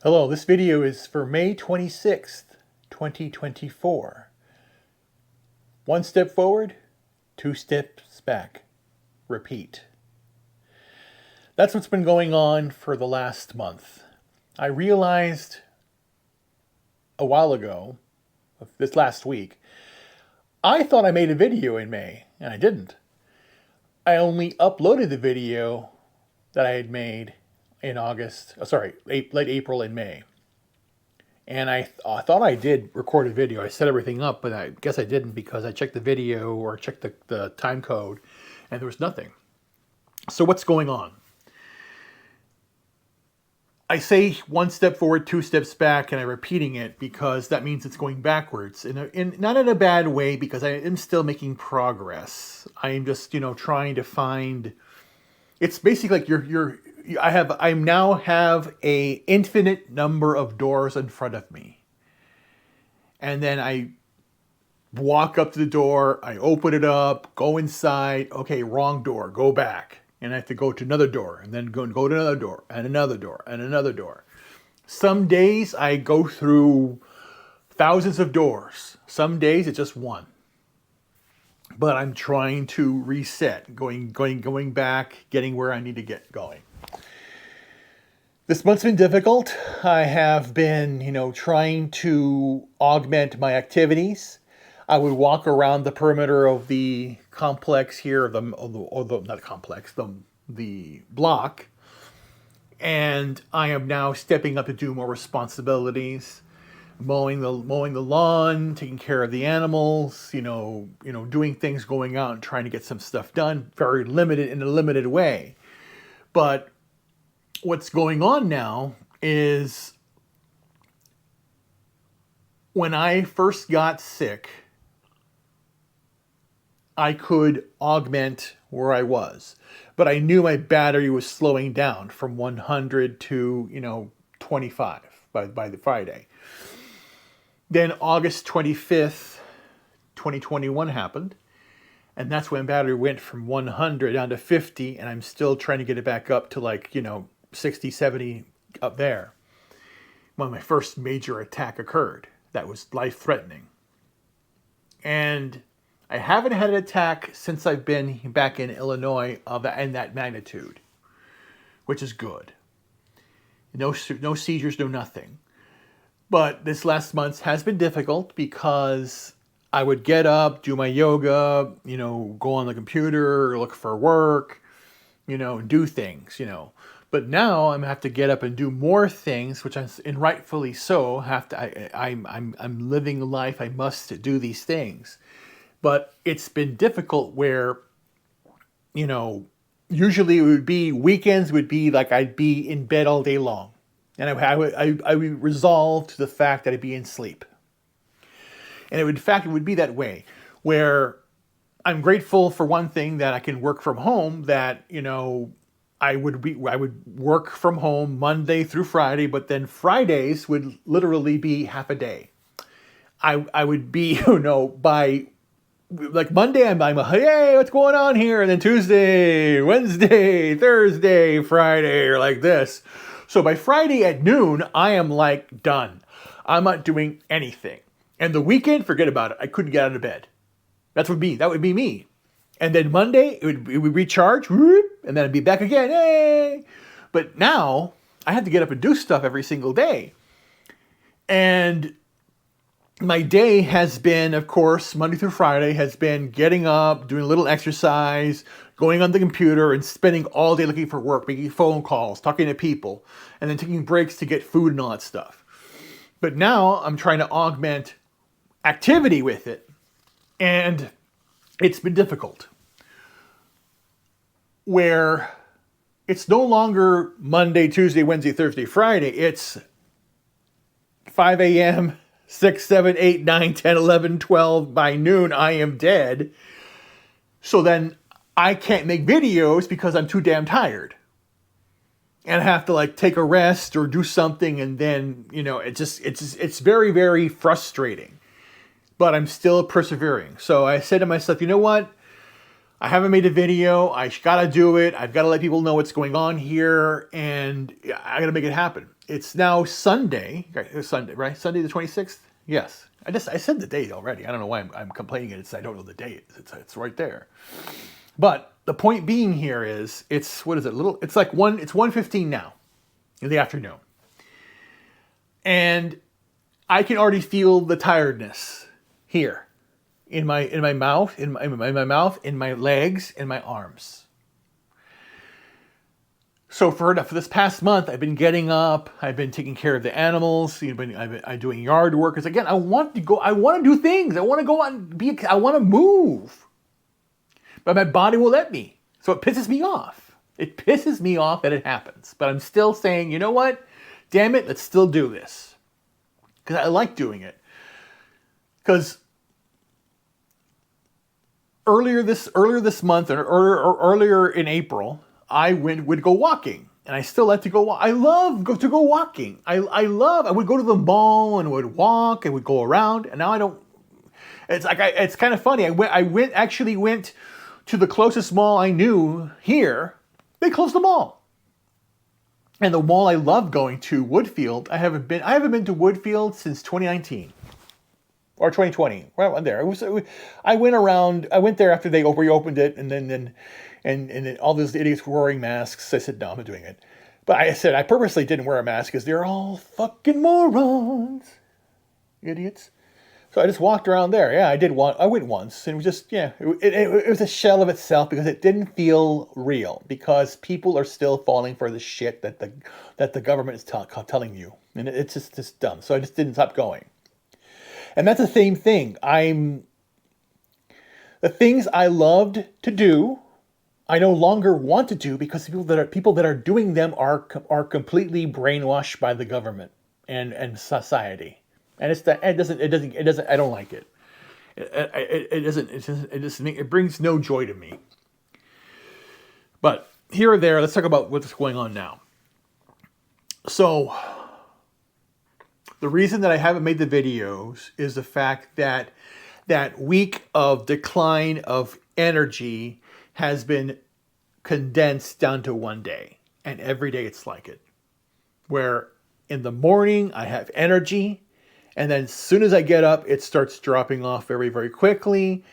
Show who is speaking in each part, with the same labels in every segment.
Speaker 1: Hello, this video is for May 26th, 2024. One step forward, two steps back. Repeat. That's what's been going on for the last month. I realized a while ago, this last week, I thought I made a video in May, and I didn't. I only uploaded the video that I had made in late April and May. And I thought I did record a video. I set everything up, but I guess I didn't because I checked the video or checked the time code and there was nothing. So what's going on? I say one step forward, two steps back, and I'm repeating it because that means it's going backwards. Not in a bad way, because I am still making progress. I am just, trying to find. It's basically like I now have a infinite number of doors in front of me. And then I walk up to the door, I open it up, go inside, okay, wrong door, go back. And I have to go to another door, and then go to another door, and another door, and another door. Some days I go through thousands of doors. Some days it's just one. But I'm trying to reset, going back, getting where I need to get going. This month's been difficult. I have been, trying to augment my activities. I would walk around the perimeter of the complex here, the block, and I am now stepping up to do more responsibilities, mowing the lawn, taking care of the animals, doing things, going out and trying to get some stuff done, very limited in a limited way. But what's going on now is when I first got sick, I could augment where I was, but I knew my battery was slowing down from 100 to, 25 by the Friday. Then August 25th, 2021 happened. And that's when battery went from 100 down to 50. And I'm still trying to get it back up to 60, 70 up there. When my first major attack occurred, that was life-threatening. And I haven't had an attack since I've been back in Illinois in that magnitude, which is good. No seizures, no nothing. But this last month has been difficult because I would get up, do my yoga, go on the computer, look for work, do things, But now I'm gonna have to get up and do more things, which and rightfully so. I'm living life. I must do these things. But it's been difficult where, usually it would be weekends would be like I'd be in bed all day long. And I would resolve to the fact that I'd be in sleep. And it would be that way where I'm grateful for one thing that I can work from home, that, I would work from home Monday through Friday, but then Fridays would literally be half a day. I would be, by like Monday, I'm hey, what's going on here? And then Tuesday, Wednesday, Thursday, Friday, or like this. So by Friday at noon, I am done. I'm not doing anything. And the weekend, forget about it. I couldn't get out of bed. That would be me. And then Monday, it would recharge, and then I'd be back again. Hey! But now I have to get up and do stuff every single day. And my day has been, of course, Monday through Friday, has been getting up, doing a little exercise, going on the computer, and spending all day looking for work, making phone calls, talking to people, and then taking breaks to get food and all that stuff. But now I'm trying to augment activity with it, and it's been difficult. Where it's no longer Monday, Tuesday, Wednesday, Thursday, Friday. It's 5 a.m., 6, 7, 8, 9, 10, 11, 12. By noon, I am dead. So then I can't make videos because I'm too damn tired. And I have to take a rest or do something. And then, it's very, very frustrating. But I'm still persevering. So I said to myself, you know what? I haven't made a video. I got to do it. I've got to let people know what's going on here, and I got to make it happen. It's now Sunday. Right, it was Sunday, right? Sunday the 26th? Yes. I said the date already. I don't know why I'm complaining. I don't know the date. It's right there. But the point being here is, what is it? It's 1:15 now in the afternoon. And I can already feel the tiredness here in my mouth, in my mouth, in my legs, in my arms. So for this past month, I've been getting up. I've been taking care of the animals. I'm doing yard work. Because again, I want to go. I want to do things. I want to go out and be. I want to move, but my body will let me. So it pisses me off. It pisses me off that it happens. But I'm still saying, you know what? Damn it, let's still do this. Because I like doing it. Because earlier this month or earlier in April, I would go walking, and I still like to go walk. I love to go walking. I would go to the mall and would walk and would go around, and now I don't. It's kind of funny. I actually went to the closest mall I knew here. They closed the mall. And the mall I love going to, Woodfield, I haven't been to Woodfield since 2019 or 2020. Well, I'm there. I went there after they reopened it, and then all those idiots were wearing masks. I said, no, I'm not doing it. But I said I purposely didn't wear a mask because they're all fucking morons, idiots. So I just walked around there. Yeah, I went once, and it was just, it was a shell of itself because it didn't feel real, because people are still falling for the shit that the government is telling you, and it's just dumb. So I just didn't stop going. And that's the same thing. The things I loved to do, I no longer want to do, because people that are doing them are completely brainwashed by the government and society. And I don't like it. It brings no joy to me. But here or there, let's talk about what's going on now. So the reason that I haven't made the videos is the fact that that week of decline of energy has been condensed down to one day. And every day it's like it. Where in the morning I have energy, and then as soon as I get up, it starts dropping off very, very quickly.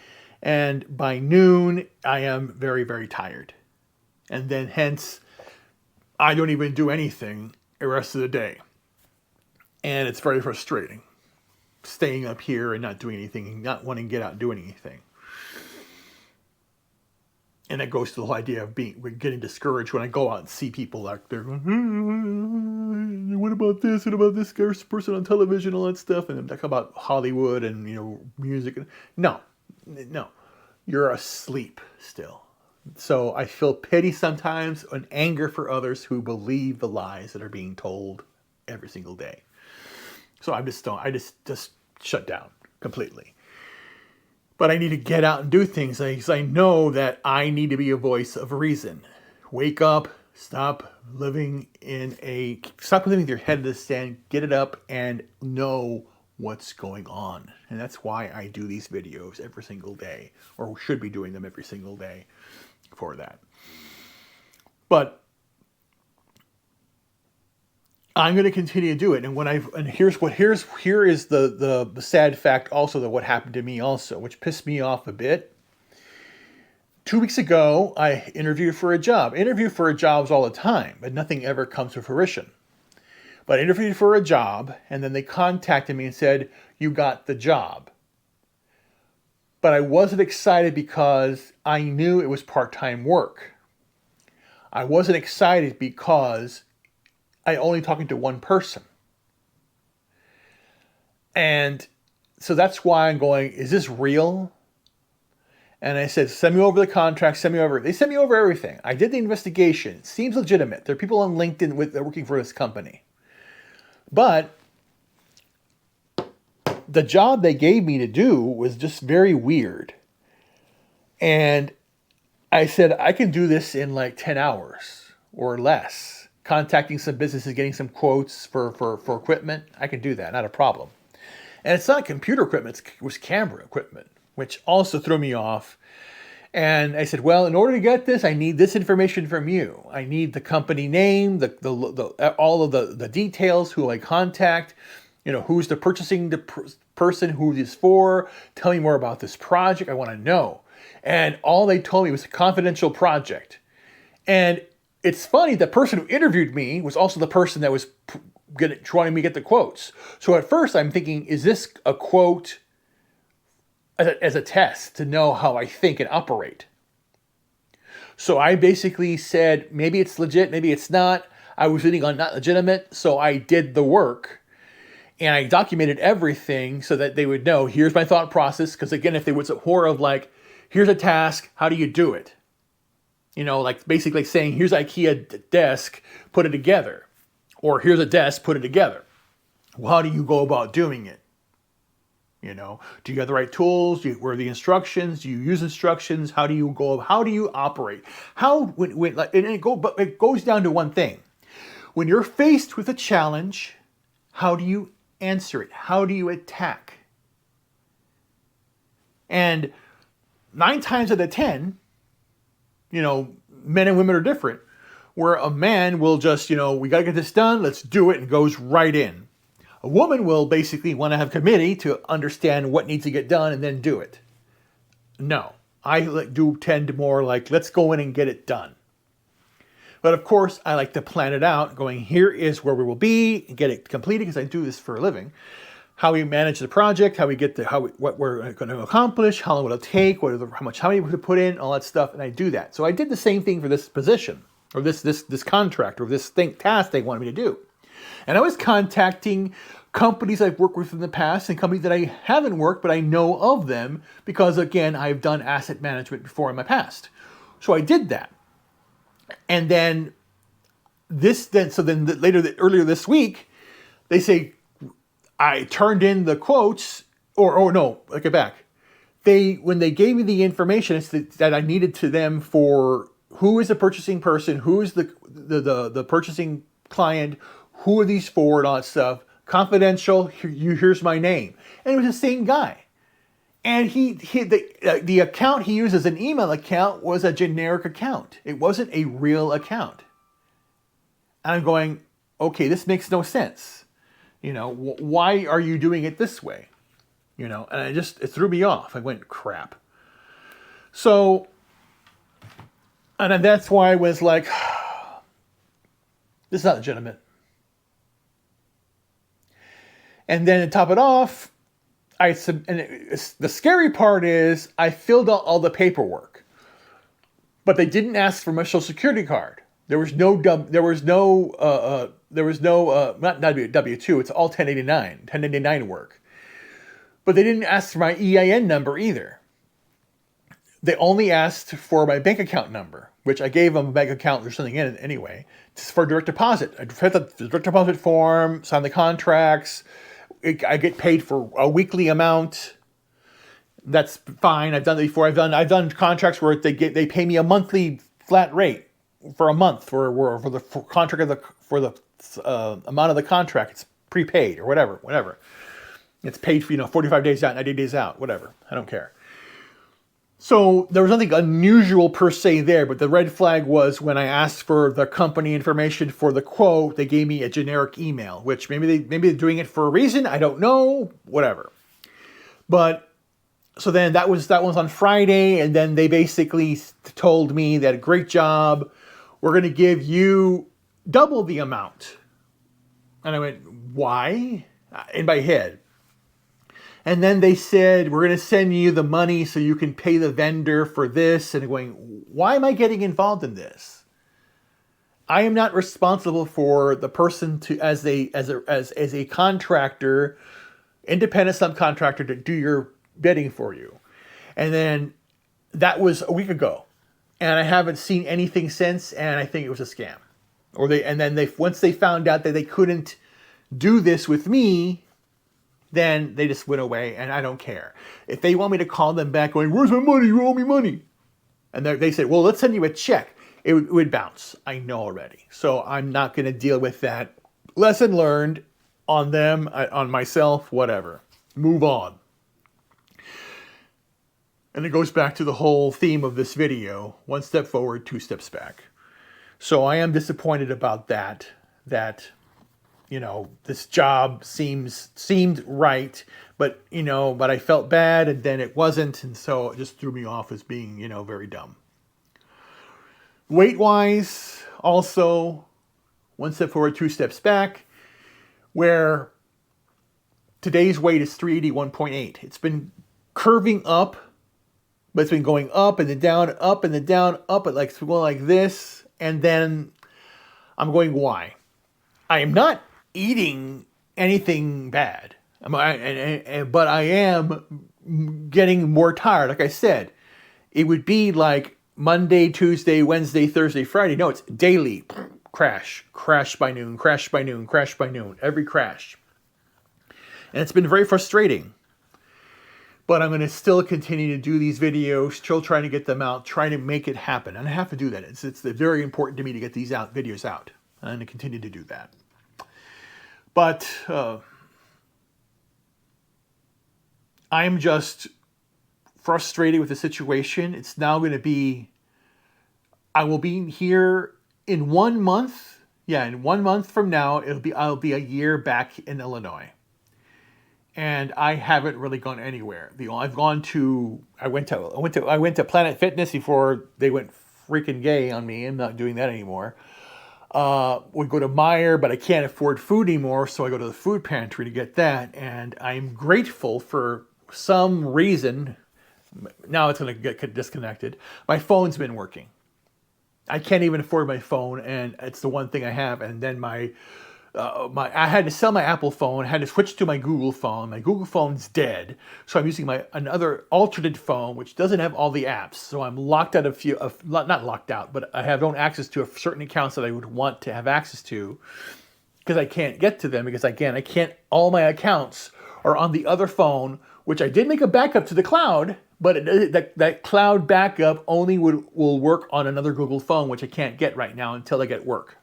Speaker 1: And by noon, I am very, very tired. And then hence, I don't even do anything the rest of the day. And it's very frustrating. Staying up here and not doing anything, and not wanting to get out and do anything. And that goes to the whole idea of getting discouraged when I go out and see people out there going, what about this? What about this person on television, all that stuff? And I'm talking about Hollywood and, music. No. You're asleep still. So I feel pity sometimes and anger for others who believe the lies that are being told every single day. So I just shut down completely. But I need to get out and do things, because I know that I need to be a voice of reason. Wake up, stop living with your head in the sand, get it up and know what's going on. And that's why I do these videos every single day, or should be doing them every single day for that. But I'm going to continue to do it. And here is the sad fact also that what happened to me also, which pissed me off a bit. 2 weeks ago, I interviewed for a job. I interview for jobs all the time, but nothing ever comes to fruition. But I interviewed for a job, and then they contacted me and said, you got the job. But I wasn't excited because I knew it was part-time work. I wasn't excited because I only talking to one person. And so that's why I'm going, is this real? And I said, send me over the contract, They sent me over everything. I did the investigation. It seems legitimate. There are people on LinkedIn that are working for this company. But the job they gave me to do was just very weird. And I said, I can do this in like 10 hours or less. Contacting some businesses, getting some quotes for equipment. I can do that, not a problem. And it's not computer equipment, it was camera equipment, which also threw me off. And I said, well, in order to get this, I need this information from you. I need the company name, all of the details, who I contact, who's the purchasing person, who this is for. Tell me more about this project. I want to know. And all they told me was a confidential project. And it's funny, the person who interviewed me was also the person that was trying me to get the quotes. So at first I'm thinking, is this a quote as a test to know how I think and operate? So I basically said, maybe it's legit, maybe it's not. I was reading on not legitimate, so I did the work. And I documented everything so that they would know, here's my thought process. Because again, if they was a horror of like, here's a task, how do you do it? Like basically saying, here's IKEA desk, put it together. Or here's a desk, put it together. Well, how do you go about doing it? Do you have the right tools? Where are the instructions? Do you use instructions? How do you operate? But it goes down to one thing. When you're faced with a challenge, how do you answer it? How do you attack? And 9 times out of 10, men and women are different. Where a man will just, we got to get this done, let's do it, and goes right in. A woman will basically want to have committee to understand what needs to get done and then do it. No, I do tend to more like, let's go in and get it done. But of course, I like to plan it out, going, here is where we will be, and get it completed, because I do this for a living. How we manage the project, how we get what we're going to accomplish, how long will it take, how many we to put in, all that stuff, and I do that. So I did the same thing for this position, or this contract, or this task they wanted me to do. And I was contacting companies I've worked with in the past and companies that I haven't worked, but I know of them because, again, I've done asset management before in my past. So I did that. And then earlier this week, they say I turned in the quotes, I get back. When they gave me the information that I needed to them for who is the purchasing person, who is the purchasing client, who are these for, and all that stuff. Confidential. Here's my name, and it was the same guy. And the account he used as an email account was a generic account. It wasn't a real account. And I'm going, okay, this makes no sense. Why are you doing it this way? And it threw me off. I went, crap. So, and then that's why I was like, this is not legitimate. And then to top it off, the scary part is I filled out all the paperwork, but they didn't ask for my social security card. There was no not W-2. It's all 1099 work. But they didn't ask for my EIN number either. They only asked for my bank account number, which I gave them a bank account. There's something in it anyway. It's for direct deposit. I filled out the direct deposit form, signed the contracts. I get paid for a weekly amount. That's fine. I've done it before. I've done contracts where they pay me a monthly flat rate for a month for the contract for the amount of the contract. It's prepaid or whatever. It's paid for 45 days out, 90 days out, whatever. I don't care. So there was nothing unusual per se there, but the red flag was when I asked for the company information for the quote, they gave me a generic email, which maybe they're doing it for a reason. I don't know, whatever. But so then that was on Friday, and then they basically told me that great job, we're going to give you double the amount. And I went, why? In my head. And then they said, we're going to send you the money so you can pay the vendor for this. And I'm going, why am I getting involved in this? I am not responsible for the person as a contractor, independent subcontractor, to do your bidding for you. And then that was a week ago. And I haven't seen anything since, and I think it was a scam. Once they found out that they couldn't do this with me, then they just went away, and I don't care. If they want me to call them back going, where's my money? You owe me money. And they said, well, let's send you a check. It would bounce. I know already. So I'm not going to deal with that. Lesson learned on them, on myself, whatever. Move on. And it goes back to the whole theme of this video, 1 step forward, 2 steps back. So I am disappointed about that, this job seemed right, but I felt bad and then it wasn't. And so it just threw me off as being, very dumb. Weight-wise, also 1 step forward, 2 steps back, where today's weight is 381.8. It's been curving up, but it's been going up and then down, up and then down, up, and it's going like this. And then I'm going, why? I am not eating anything bad, but I am getting more tired. Like I said, it would be like Monday, Tuesday, Wednesday, Thursday, Friday. No, it's daily. Crash by noon, crash by noon, crash by noon, every crash. And it's been very frustrating. But I'm going to still continue to do these videos, still trying to get them out, trying to make it happen. And I have to do that. It's very important to me to get these videos out. And I'm going to continue to do that. But I'm just frustrated with the situation. It's now going to be, I will be here in 1 month. Yeah, in 1 month from now, I'll be a year back in Illinois. And I haven't really gone anywhere. I went to Planet Fitness before they went freaking gay on me. I'm not doing that anymore. We go to Meijer, but I can't afford food anymore, so I go to the food pantry to get that. And I'm grateful for some reason. Now it's going to get disconnected. My phone's been working. I can't even afford my phone, and it's the one thing I have. And then I had to sell my Apple phone, had to switch to my Google phone. My Google phone's dead, so I'm using another alternate phone, which doesn't have all the apps. So I'm locked out not locked out, but I have no access to certain accounts that I would want to have access to, because I can't get to them, because again, I can't, all my accounts are on the other phone, which I did make a backup to the cloud, but that cloud backup only will work on another Google phone, which I can't get right now until I get work.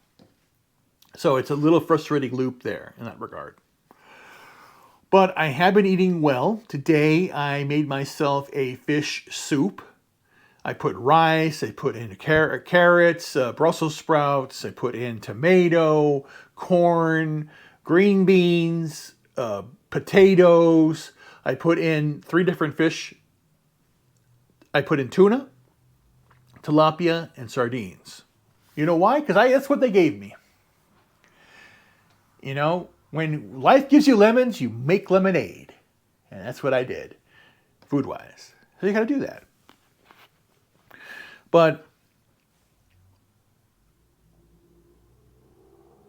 Speaker 1: So it's a little frustrating loop there in that regard. But I have been eating well. Today I made myself a fish soup. I put rice, I put in carrots, Brussels sprouts, I put in tomato, corn, green beans, potatoes. I put in 3 different fish. I put in tuna, tilapia, and sardines. You know why? Because that's what they gave me. When life gives you lemons, you make lemonade. And that's what I did, food-wise. So you got to do that. But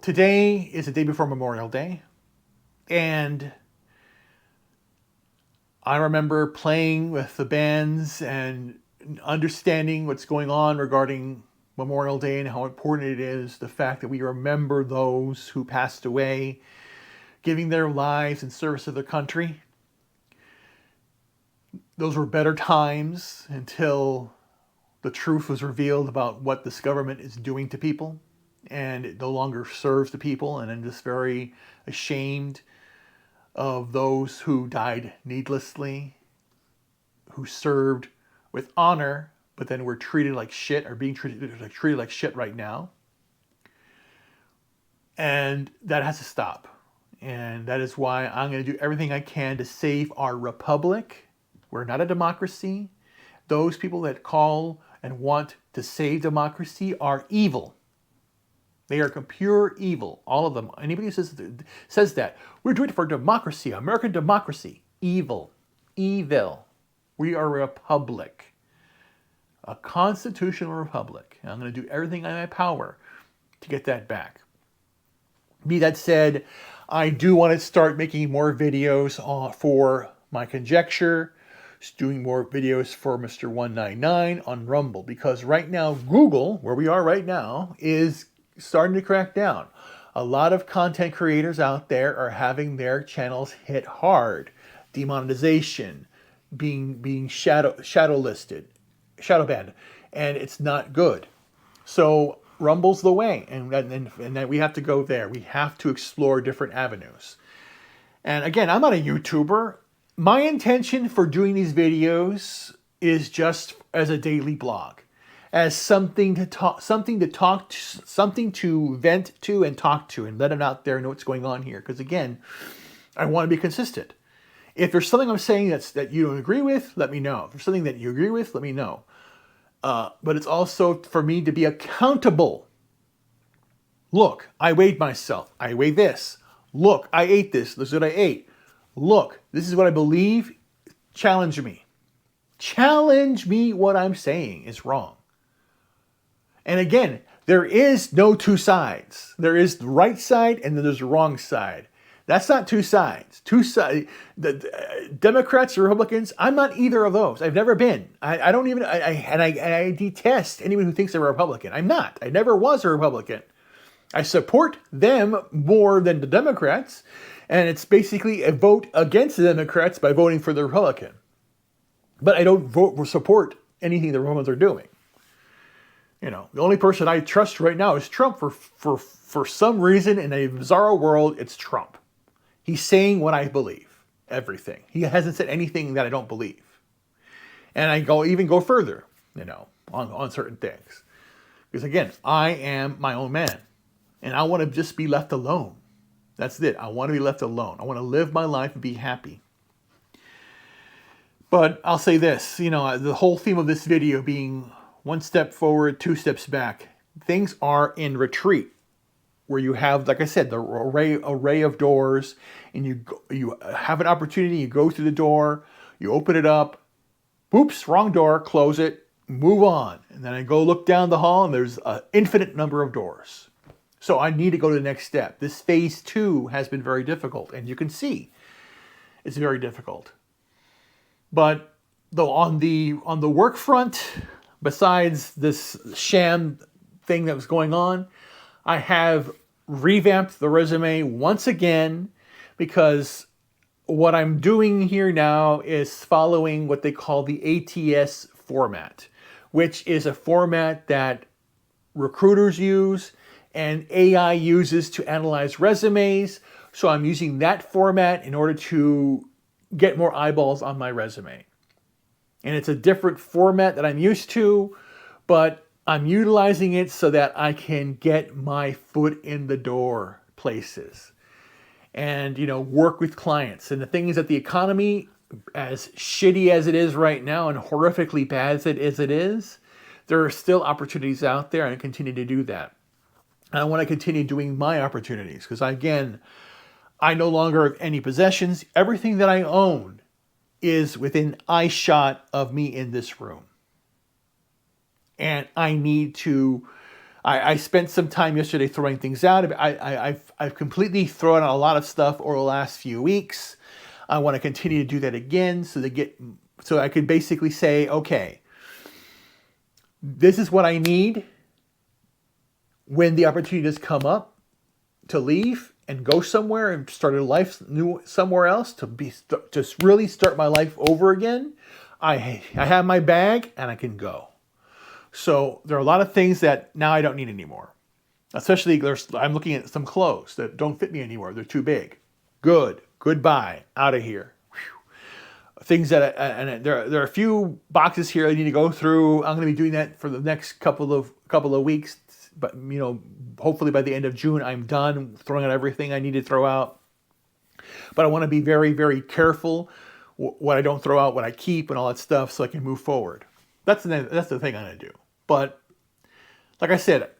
Speaker 1: today is the day before Memorial Day. And I remember playing with the bands and understanding what's going on regarding Memorial Day and how important it is, the fact that we remember those who passed away, giving their lives in service of their country. Those were better times until the truth was revealed about what this government is doing to people, and it no longer serves the people. And I'm just very ashamed of those who died needlessly, who served with honor, but then were treated like shit, or being treated like shit right now. And that has to stop. And that is why I'm going to do everything I can to save our republic. We're not a democracy. Those people that call and want to save democracy are evil. They are pure evil, all of them. Anybody who says that, we're doing it for democracy, American democracy, evil, evil. We are a republic. A constitutional republic. And I'm going to do everything in my power to get that back. Be that said, I do want to start making more videos for my conjecture, doing more videos for Mr. 199 on Rumble, because right now Google, where we are right now, is starting to crack down. A lot of content creators out there are having their channels hit hard. Demonetization, being shadow listed, shadow banned, and it's not good. So Rumble's the way, and that we have to go there. We have to explore different avenues. And again, I'm not a YouTuber. My intention for doing these videos is just as a daily blog, as something to vent to and talk to and let it out there and know what's going on here. Because again, I want to be consistent. If there's something I'm saying that you don't agree with, let me know. If there's something that you agree with, let me know. But it's also for me to be accountable. Look, I weighed myself. I weighed this. Look, I ate this. This is what I ate. Look, this is what I believe. Challenge me. Challenge me what I'm saying is wrong. And again, there is no two sides. There is the right side and then there's the wrong side. That's not two sides. The Democrats or Republicans, I'm not either of those. I've never been. I don't even, I detest anyone who thinks they're a Republican. I'm not. I never was a Republican. I support them more than the Democrats, and it's basically a vote against the Democrats by voting for the Republican. But I don't vote or support anything the Republicans are doing. You know, the only person I trust right now is Trump. For some reason, in a bizarre world, it's Trump. He's saying what I believe, everything. He hasn't said anything that I don't believe. And I even go further, you know, on certain things. Because again, I am my own man. And I want to just be left alone. That's it. I want to be left alone. I want to live my life and be happy. But I'll say this, you know, the whole theme of this video being one step forward, two steps back. Things are in retreat, where you have, like I said, the array of doors, and you have an opportunity, you go through the door, you open it up, oops, wrong door, close it, move on. And then I go look down the hall, and there's an infinite number of doors. So I need to go to the next step. This phase 2 has been very difficult, and you can see it's very difficult. But though on the work front, besides this sham thing that was going on, I have revamped the resume once again, because what I'm doing here now is following what they call the ATS format, which is a format that recruiters use and AI uses to analyze resumes. So I'm using that format in order to get more eyeballs on my resume. And it's a different format that I'm used to, but I'm utilizing it so that I can get my foot in the door places and, you know, work with clients. And the thing is that the economy, as shitty as it is right now and horrifically bad as it is, there are still opportunities out there, and I continue to do that. And I want to continue doing my opportunities because, again, I no longer have any possessions. Everything that I own is within eyeshot of me in this room. And I need to, I spent some time yesterday throwing things out. I've completely thrown out a lot of stuff over the last few weeks. I want to continue to do that again so I can basically say, okay, this is what I need when the opportunity does come up to leave and go somewhere and start a life new somewhere else, to really start my life over again. I have my bag and I can go. So there are a lot of things that now I don't need anymore. Especially I'm looking at some clothes that don't fit me anymore. They're too big. Goodbye, out of here. Whew. Things that there are a few boxes here I need to go through. I'm going to be doing that for the next couple of weeks. But, you know, hopefully by the end of June, I'm done throwing out everything I need to throw out. But I want to be very, very careful what I don't throw out, what I keep, and all that stuff, so I can move forward. That's the thing I'm going to do. But like I said,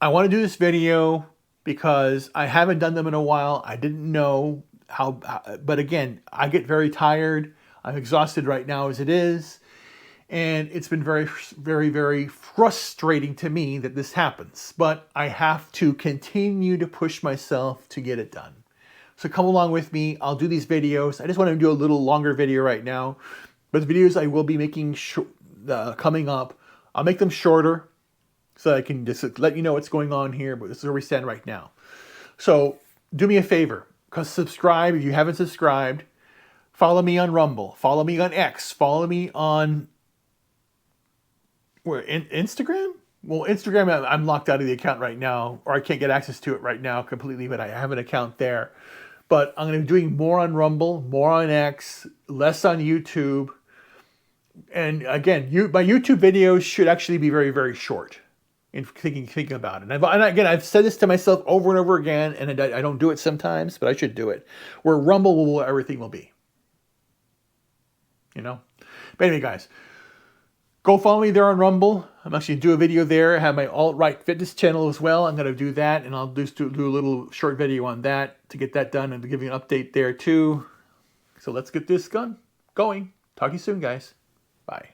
Speaker 1: I want to do this video because I haven't done them in a while. I didn't know how, but again, I get very tired. I'm exhausted right now as it is. And it's been very, very, very frustrating to me that this happens. But I have to continue to push myself to get it done. So come along with me. I'll do these videos. I just want to do a little longer video right now. But the videos I will be making coming up, I'll make them shorter so I can just let you know what's going on here. But this is where we stand right now. So do me a favor. Subscribe if you haven't subscribed. Follow me on Rumble. Follow me on X. Follow me on... Instagram? Well, Instagram, I'm locked out of the account right now, or I can't get access to it right now completely, but I have an account there. But I'm going to be doing more on Rumble, more on X, less on YouTube, And again, my YouTube videos should actually be very, very short in thinking about it. And again, I've said this to myself over and over again, and I don't do it sometimes, but I should do it. Where Rumble everything will be. You know? But anyway, guys, go follow me there on Rumble. I'm actually going to do a video there. I have my alt-right fitness channel as well. I'm going to do that, and I'll just do a little short video on that to get that done and to give you an update there too. So let's get this going. Talk to you soon, guys. Bye.